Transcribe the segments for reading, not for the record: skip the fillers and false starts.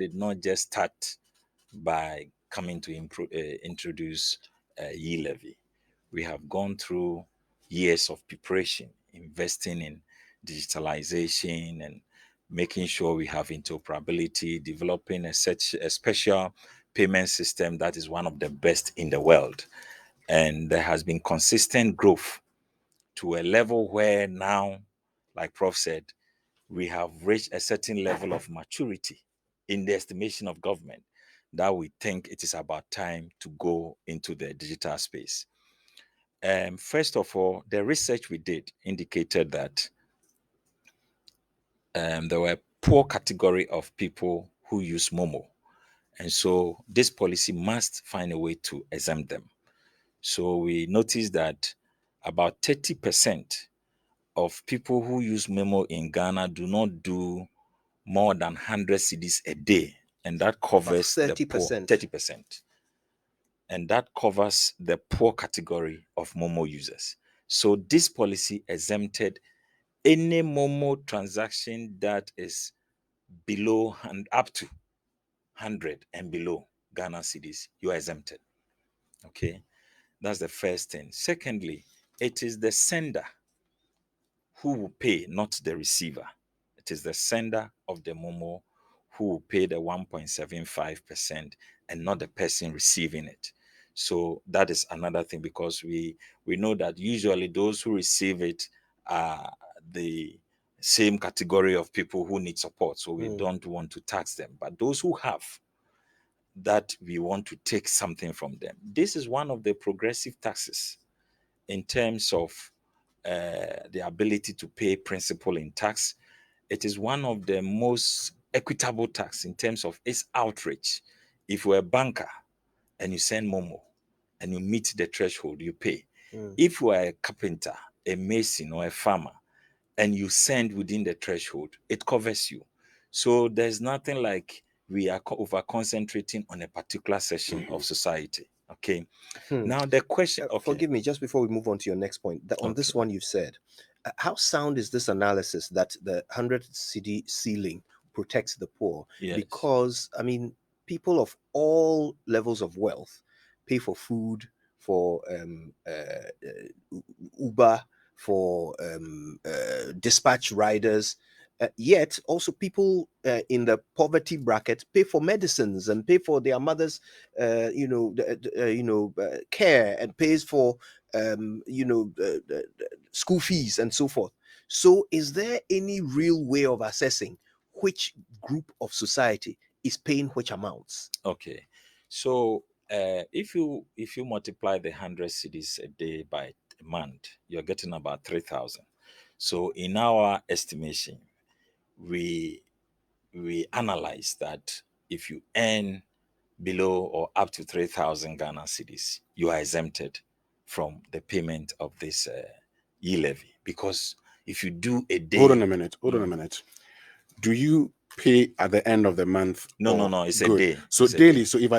did not just start by coming to introduce e-levy. We have gone through years of preparation, investing in digitalization and making sure we have interoperability, developing a special payment system that is one of the best in the world. And there has been consistent growth to a level where now, like Prof said, we have reached a certain level of maturity in the estimation of government that we think it is about time to go into the digital space. First of all, the research we did indicated that there were poor category of people who use Momo. And so this policy must find a way to exempt them. So we noticed that about 30% of people who use Memo in Ghana do not do more than 100 cedis a day, and that covers the poor 30%. And that covers the poor category of Momo users. So this policy exempted any Momo transaction that is below and up to 100 and below Ghana cedis. You are exempted. Okay, that's the first thing. Secondly, it is the sender who will pay, not the receiver. It is the sender of the Momo who will pay the 1.75% and not the person receiving it. So that is another thing, because we know that usually those who receive it are the same category of people who need support. So we don't want to tax them. But those who have, that we want to take something from them. This is one of the progressive taxes in terms of the ability to pay principal in tax. It is one of the most equitable tax in terms of its outreach. If you're a banker and you send Momo and you meet the threshold, you pay. If you are a carpenter, a mason, or a farmer, and you send within the threshold, it covers you. So there's nothing like we are over concentrating on a particular section of society. Okay. Now the question. Okay. Forgive me, just before we move on to your next point, on this one you've said, how sound is this analysis that the 100 cedi ceiling protects the poor? Yes. Because, I mean, people of all levels of wealth pay for food, for Uber, for dispatch riders. Yet also people in the poverty bracket pay for medicines and pay for their mother's care, and pays for school fees and so forth. So is there any real way of assessing which group of society is paying which amounts? Okay, so if you multiply the 100 cedis a day by a month, you're getting about 3,000. So in our estimation, we analyze that if you earn below or up to 3,000 Ghana cedis, you are exempted from the payment of this e-levy. Because if you do a day... Hold on a minute. Do you pay at the end of the month? No, it's a day. So it's daily. Day. So if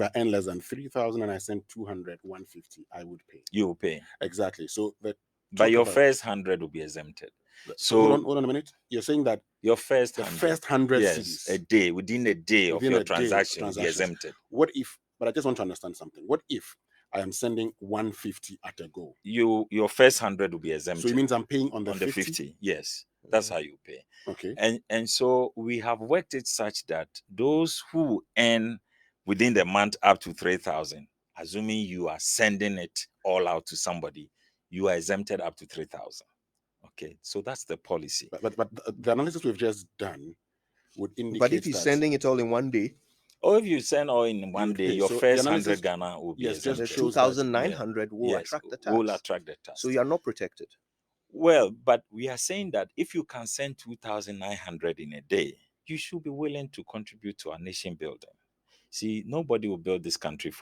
I earn less than 3,000 and I send 200, 150, I would pay. You will pay. Exactly. So but your first 100 will be exempted. So hold on a minute. You're saying that your first 100 yes, cedis a day, within a day of your transaction will be exempted. What if, but I just want to understand something. What if I am sending 150 at a go? Your first 100 will be exempted. So it means I'm paying on the 50? Yes. That's how you pay. Okay. And so we have worked it such that those who earn within the month up to 3,000, assuming you are sending it all out to somebody, you are exempted up to 3,000. Okay, so that's the policy. But the analysis we've just done would indicate. But if he's sending it all in one day, or if you send all in one day, your first 100 Ghana will be exempted. The 2,900 will attract the tax. Will attract the tax. So you are not protected. Well, but we are saying that if you can send 2,900 in a day, you should be willing to contribute to our nation building. See, nobody will build this country for